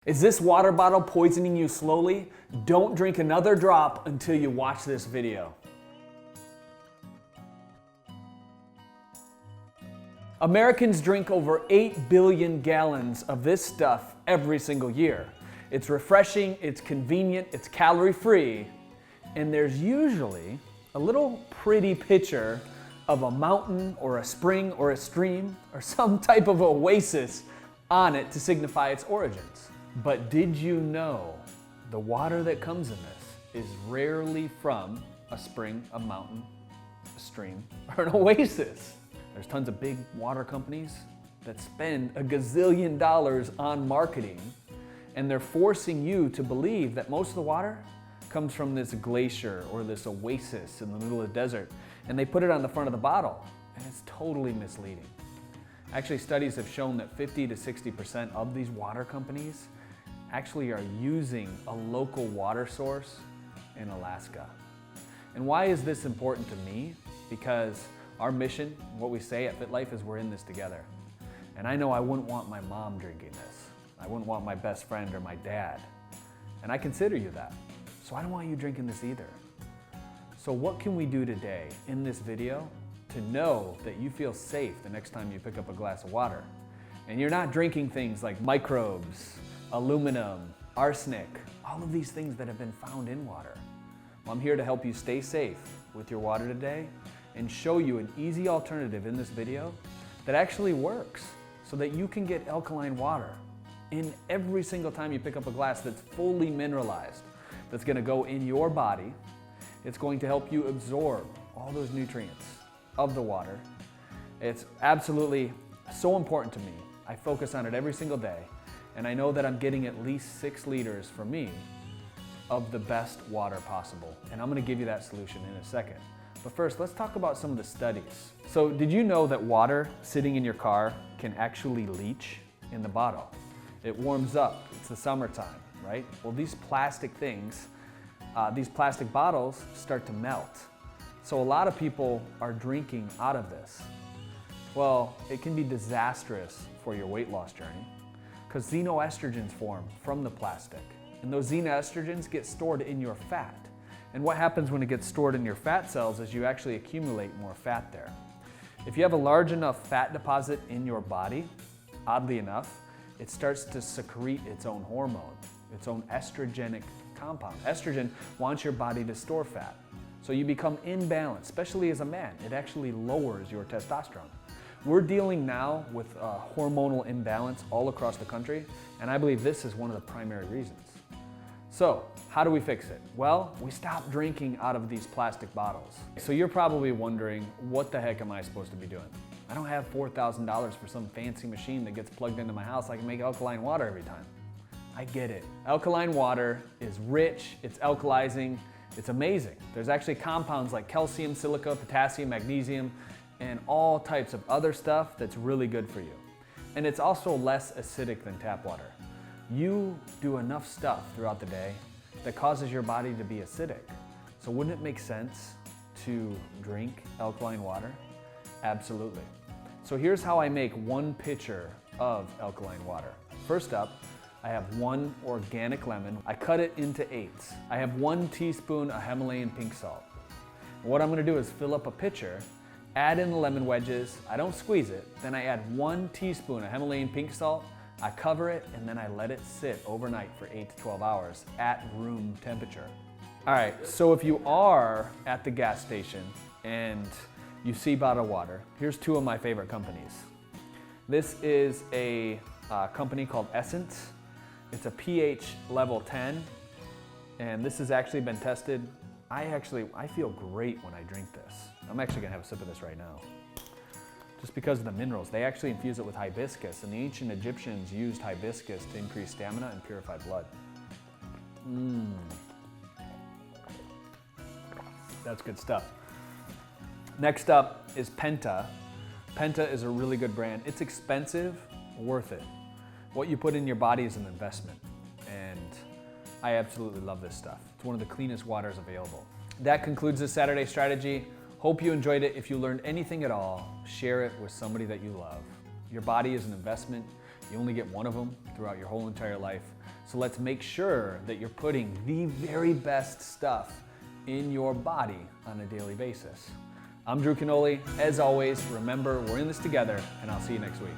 Is this water bottle poisoning you slowly? Don't drink another drop until you watch this video. Americans drink over 8 billion gallons of this stuff every single year. It's refreshing, it's convenient, it's calorie-free, and there's usually a little pretty picture of a mountain or a spring or a stream or some type of oasis on it to signify its origins. But did you know the water that comes in this is rarely from a spring, a mountain, a stream, or an oasis? There's tons of big water companies that spend a gazillion dollars on marketing, and they're forcing you to believe that most of the water comes from this glacier or this oasis in the middle of the desert, and they put it on the front of the bottle, and it's totally misleading. Actually, studies have shown that 50 to 60% of these water companies actually are using a local water source in Alaska. And why is this important to me? Because our mission, what we say at FitLife, is we're in this together. And I know I wouldn't want my mom drinking this. I wouldn't want my best friend or my dad. And I consider you that. So I don't want you drinking this either. So what can we do today in this video to know that you feel safe the next time you pick up a glass of water? And you're not drinking things like microbes, aluminum, arsenic, all of these things that have been found in water. Well, I'm here to help you stay safe with your water today and show you an easy alternative in this video that actually works so that you can get alkaline water in every single time you pick up a glass that's fully mineralized, that's gonna go in your body. It's going to help you absorb all those nutrients of the water. It's absolutely so important to me. I focus on it every single day, and I know that I'm getting at least 6 liters for me of the best water possible. And I'm gonna give you that solution in a second. But first, let's talk about some of the studies. So did you know that water sitting in your car can actually leach in the bottle? It warms up, it's the summertime, right? Well, these plastic things, these plastic bottles start to melt. So a lot of people are drinking out of this. Well, it can be disastrous for your weight loss journey because xenoestrogens form from the plastic. And those xenoestrogens get stored in your fat. And what happens when it gets stored in your fat cells is you actually accumulate more fat there. If you have a large enough fat deposit in your body, oddly enough, it starts to secrete its own hormone, its own estrogenic compound. Estrogen wants your body to store fat. So you become imbalanced, especially as a man. It actually lowers your testosterone. We're dealing now with a hormonal imbalance all across the country, and I believe this is one of the primary reasons. So, how do we fix it? Well, we stop drinking out of these plastic bottles. So you're probably wondering, what the heck am I supposed to be doing? I don't have $4,000 for some fancy machine that gets plugged into my house. I can make alkaline water every time. I get it. Alkaline water is rich, it's alkalizing, it's amazing. There's actually compounds like calcium, silica, potassium, magnesium, and all types of other stuff that's really good for you. And it's also less acidic than tap water. You do enough stuff throughout the day that causes your body to be acidic. So wouldn't it make sense to drink alkaline water? Absolutely. So here's how I make 1 pitcher of alkaline water. First up, I have 1 organic lemon. I cut it into 8s. I have 1 teaspoon of Himalayan pink salt. And what I'm gonna do is fill up a pitcher, add in the lemon wedges. I don't squeeze it. Then I add 1 teaspoon of Himalayan pink salt. I cover it, and then I let it sit overnight for 8 to 12 hours at room temperature. All right, so if you are at the gas station and you see bottled water, here's 2 of my favorite companies. This is a company called Essence. It's a pH level 10, and this has actually been tested. I feel great when I drink this. I'm actually gonna have a sip of this right now. Just because of the minerals. They actually infuse it with hibiscus, and the ancient Egyptians used hibiscus to increase stamina and purify blood. That's good stuff. Next up is Penta. Penta is a really good brand. It's expensive, worth it. What you put in your body is an investment, and I absolutely love this stuff. It's one of the cleanest waters available. That concludes this Saturday strategy. Hope you enjoyed it. If you learned anything at all, share it with somebody that you love. Your body is an investment. You only get one of them throughout your whole entire life. So let's make sure that you're putting the very best stuff in your body on a daily basis. I'm Drew Canoli. As always, remember, we're in this together, and I'll see you next week.